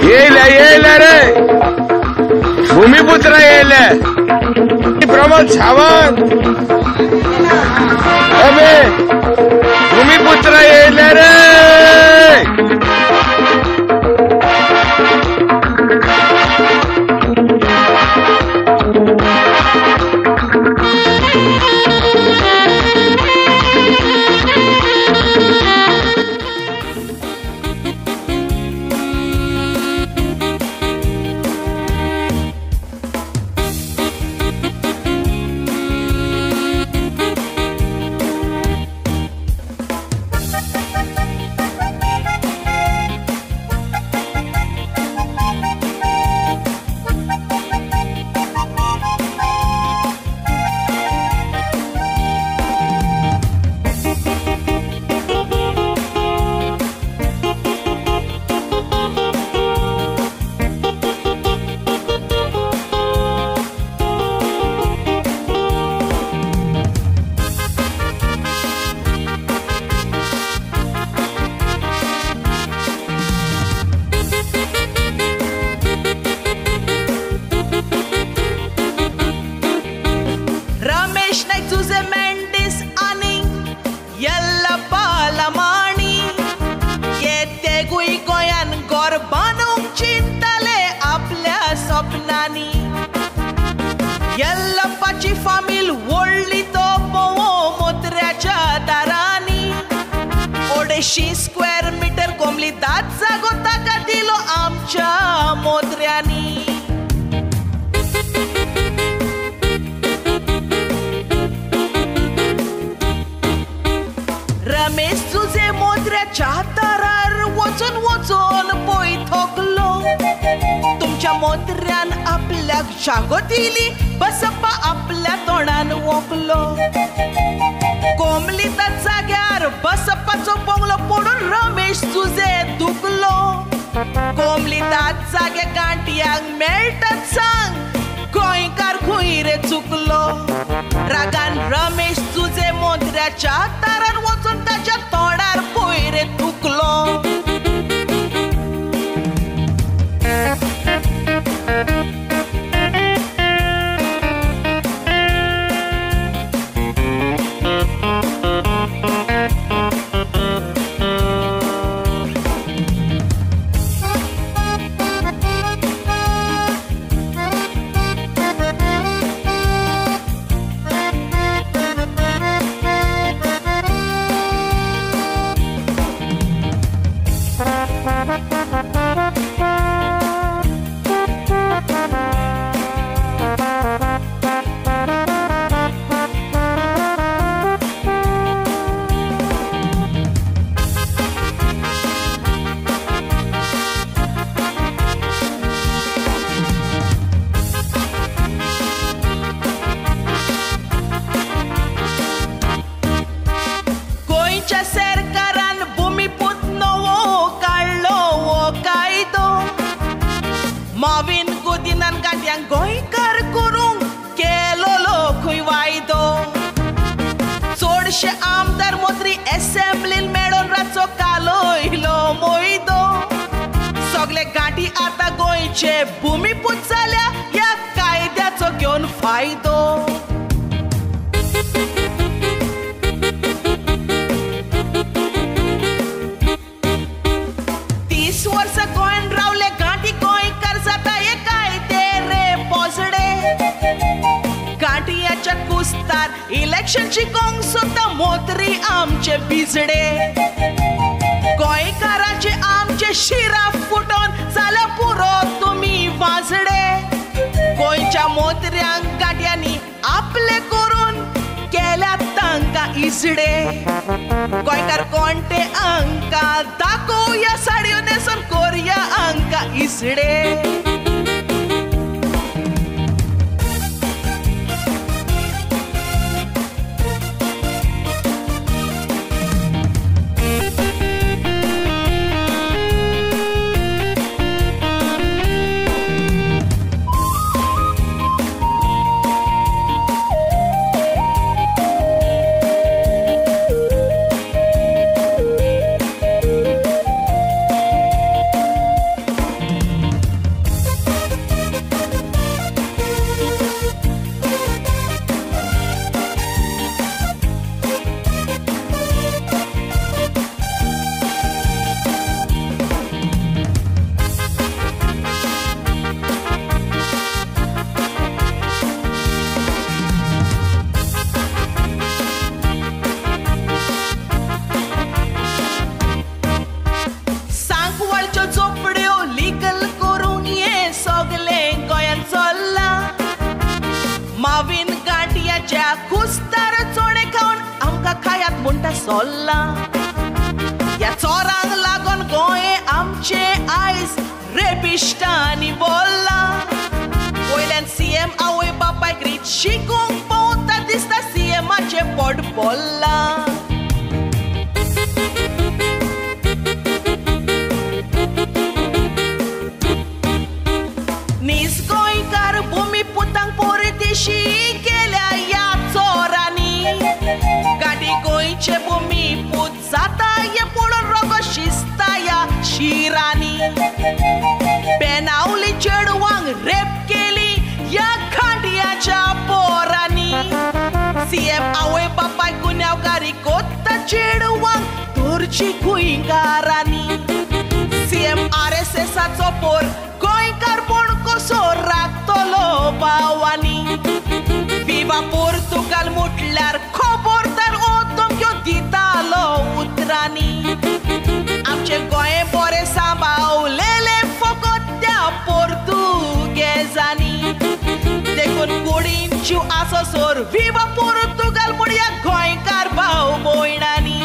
येईल रे भूमिपुत्र येईल प्रमोद सावंत अबे भूमिपुत्र येईल रे येल्लप्पाची फामील ओडली तो पोवो मोत्र्याच्या दारांनी 250 स्क्वेअर मीटर कोंबली दात जागो ताका दिलो आमच्या मोत्र्यांनी रमेश तुझे मोत्र्याच्या दारार वचून वचून पळय थकलो तुमच्या मोत्र्यान आपल्याक जागो दिली बसप्पा आपल्या तोंडान वोकलो कोंबली त्या जाग्यार बसप्पाचो बंगलो पडून रमेश तुझे दुखलो कोंबली त्या जागे गांठयांक मेळटात सांग गोंयकार खंय रे चुकलो रागान रमेश तुझे मोत्र्याच्या दारार वचून ताच्या तोंडार पळय रे थुकलो सरकारान भूमिपूत नवो काढलो वो कायदो माविन गोदिनान गांठयांक गोंयकार करूंक केलो लोकूय वायदो चडशे आमदार मंत्री असेंब्लीन मेळून रातचो कालोयलो मोयदो सगळे गांठी आतां गोंयचे भूमिपूत जाल्या ह्या कायद्याचो घेवन फायदो वर्ष गोंयान रावले गांठी गोंयकार जाता हे कायदे रे पोजडे गांठीयाच्या कुस्तार इलेक्शन जिखोंक सोदता मोत्री आमचे बिजडे गोंयकारांचे आमचे शिरा फुटोन जाल्या पुरो तुमी वाजडे गोंयच्या मोत्र्यांक गांठयांनी आपले करून केल्यात तांकां इजडे गोंयकार कोणते अंका दाखोवया साडयो न्हेसून कोरया अंका इसडे गोंयच्यो चोपड्यो लिगल करून हे सगले गोंयान चल्ला मावीन गांठयाच्या कुस्तार चोणे खावन आमकां खायात म्हणटा सोल्ला या चोरांक लागून गोंय आमचे आयज रेपिस्टांनी बोल्ला वयल्यान सीएम आवय बापायक रीत शिकूंक पावता दिसता सीएमाचे पोट बोल्ला नीज गोंयकार भुमिपुतांक परदेशी गेल्या या चोरांनी गाडी गोंयचे भुमिपूत जाता हे पळोवन रोगो शिजता या शिरांनी बेनावली चेडवांक रेप केली या खांडयाच्या पोरांनी सीएम आवय बापाय गुन्यांवकारी कोत्ता चेडवांक धरची गोंयकारांनी सीएम आरएसएसाचो पोर गोंयकार पण कसो राखतलो भावांनी विवा पोर्तुगाल म्हटल्यार खबरदार ओतोंक्यो दितालो उतरांनी आमचे गोंय बरें सांबाळलेले फकत त्या पोर्तुगेजांनी देखून कुडीन जीव आसो सोर विवा पोर्तुगाल म्हूण ह्या गोंयकार भाव भयणांनी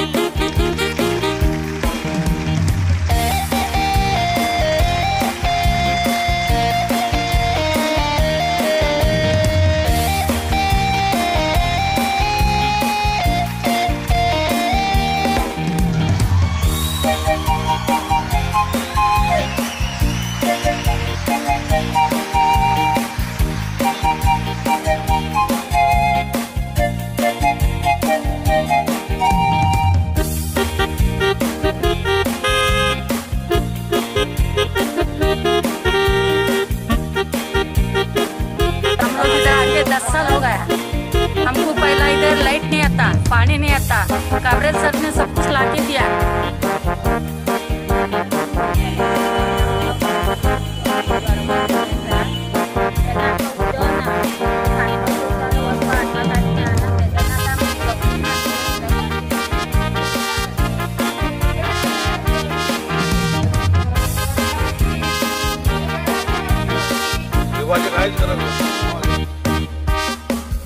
हमको पहला इधर लाइट नहीं आता, पानी नहीं आता, कवरेज सर ने सब कुछ ला के दिया।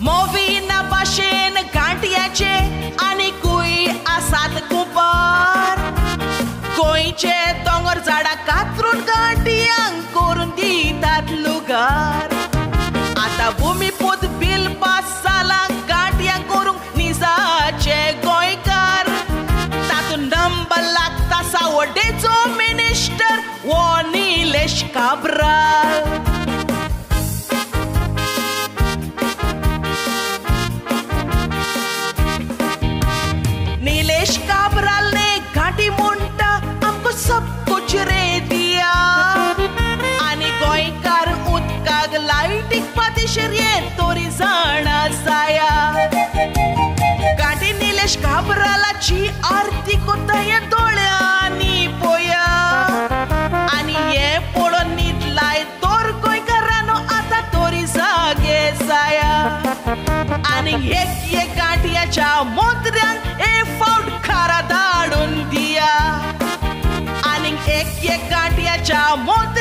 मोवीना भाशेन गांठयाचे आनीकूय आसात कुंभार गोंयचे दोंगर झाडां कातरून गांठयांक करून दितात लुगार आतां भुमिपूत बील पास जाला गांठयांक करूंक निजाचे गोंयकार तातूंत नंबर लागता सावड्डेचो मिनिस्टर वो निलेश काब्राल निलेश काब्राल ने घाटी म्हणटा आमकां सब कुछ रे दिया आनी गोंयकार उदकाक लायटीक पातीशेर यें तोरी जाणा जाया घाटी निलेश काब्रालाची आरती कोता हें दोळ्यांनी पळया आनी हें पळोवन न्हीद लाय तोर गोंयकारांनो आतां तोरी जागे जाया आनी एक गांठयाच्या मोत्र्यांक फावट खारा धाडून दिया आनी एक गांठयाच्या मोत